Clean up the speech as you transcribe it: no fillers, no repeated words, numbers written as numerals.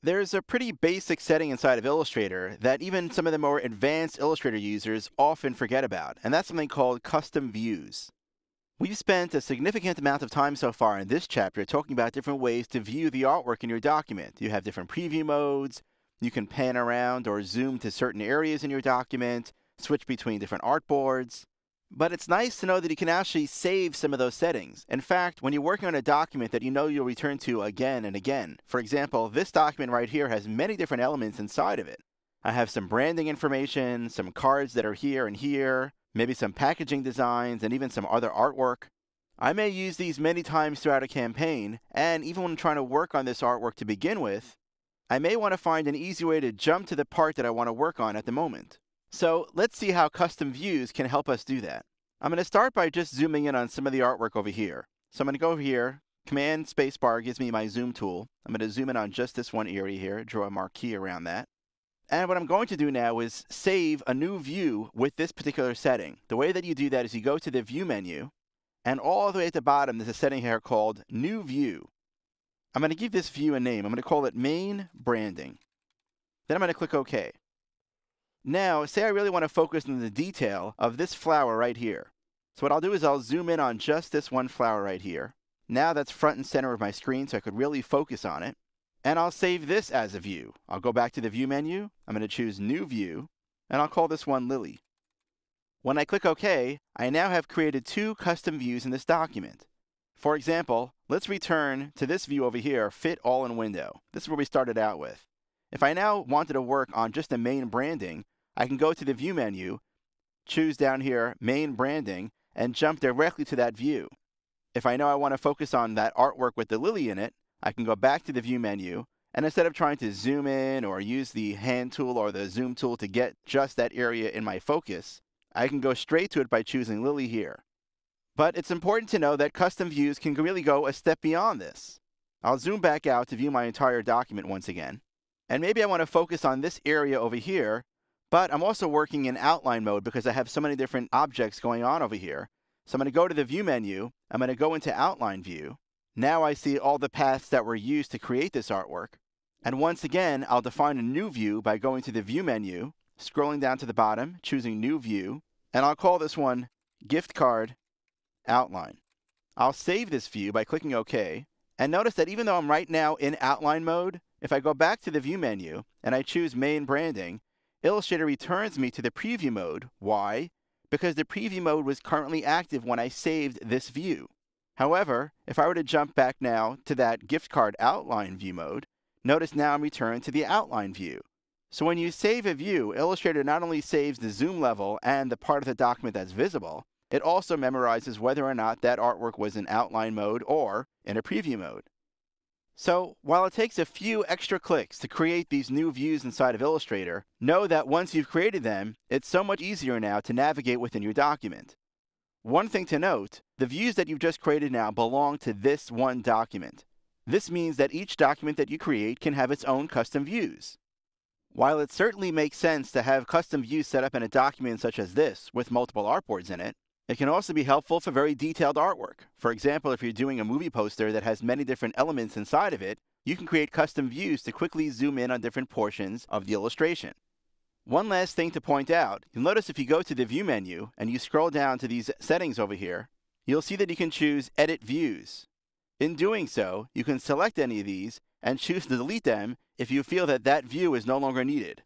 There's a pretty basic setting inside of Illustrator that even some of the more advanced Illustrator users often forget about, and that's something called custom views. We've spent a significant amount of time so far in this chapter talking about different ways to view the artwork in your document. You have different preview modes, you can pan around or zoom to certain areas in your document, switch between different artboards. But it's nice to know that you can actually save some of those settings. In fact, when you're working on a document that you know you'll return to again and again, for example, this document right here has many different elements inside of it. I have some branding information, some cards that are here and here, maybe some packaging designs, and even some other artwork. I may use these many times throughout a campaign, and even when I'm trying to work on this artwork to begin with, I may want to find an easy way to jump to the part that I want to work on at the moment. So let's see how custom views can help us do that. I'm going to start by just zooming in on some of the artwork over here. So I'm going to go over here, Command Spacebar gives me my zoom tool. I'm going to zoom in on just this one area here, draw a marquee around that. And what I'm going to do now is save a new view with this particular setting. The way that you do that is you go to the View menu, and all the way at the bottom there's a setting here called New View. I'm going to give this view a name. I'm going to call it Main Branding. Then I'm going to click OK. Now, say I really want to focus on the detail of this flower right here. So what I'll do is I'll zoom in on just this one flower right here. Now that's front and center of my screen, so I could really focus on it. And I'll save this as a view. I'll go back to the View menu. I'm going to choose New View, and I'll call this one Lily. When I click OK, I now have created two custom views in this document. For example, let's return to this view over here, Fit All in Window. This is where we started out with. If I now wanted to work on just the main branding, I can go to the View menu, choose down here Main Branding, and jump directly to that view. If I know I want to focus on that artwork with the lily in it, I can go back to the View menu, and instead of trying to zoom in or use the hand tool or the zoom tool to get just that area in my focus, I can go straight to it by choosing Lily here. But it's important to know that custom views can really go a step beyond this. I'll zoom back out to view my entire document once again. And maybe I want to focus on this area over here, but I'm also working in outline mode because I have so many different objects going on over here. So I'm going to go to the View menu, I'm going to go into Outline View. Now I see all the paths that were used to create this artwork. And once again, I'll define a new view by going to the View menu, scrolling down to the bottom, choosing New View, and I'll call this one Gift Card Outline. I'll save this view by clicking OK, and notice that even though I'm right now in outline mode, if I go back to the View menu and I choose Main Branding, Illustrator returns me to the preview mode. Why? Because the preview mode was currently active when I saved this view. However, if I were to jump back now to that gift card outline view mode, notice now I'm returned to the outline view. So when you save a view, Illustrator not only saves the zoom level and the part of the document that's visible, it also memorizes whether or not that artwork was in outline mode or in a preview mode. So while it takes a few extra clicks to create these new views inside of Illustrator, know that once you've created them, it's so much easier now to navigate within your document. One thing to note, the views that you've just created now belong to this one document. This means that each document that you create can have its own custom views. While it certainly makes sense to have custom views set up in a document such as this with multiple artboards in it, it can also be helpful for very detailed artwork. For example, if you're doing a movie poster that has many different elements inside of it, you can create custom views to quickly zoom in on different portions of the illustration. One last thing to point out, you'll notice if you go to the View menu and you scroll down to these settings over here, you'll see that you can choose Edit Views. In doing so, you can select any of these and choose to delete them if you feel that that view is no longer needed.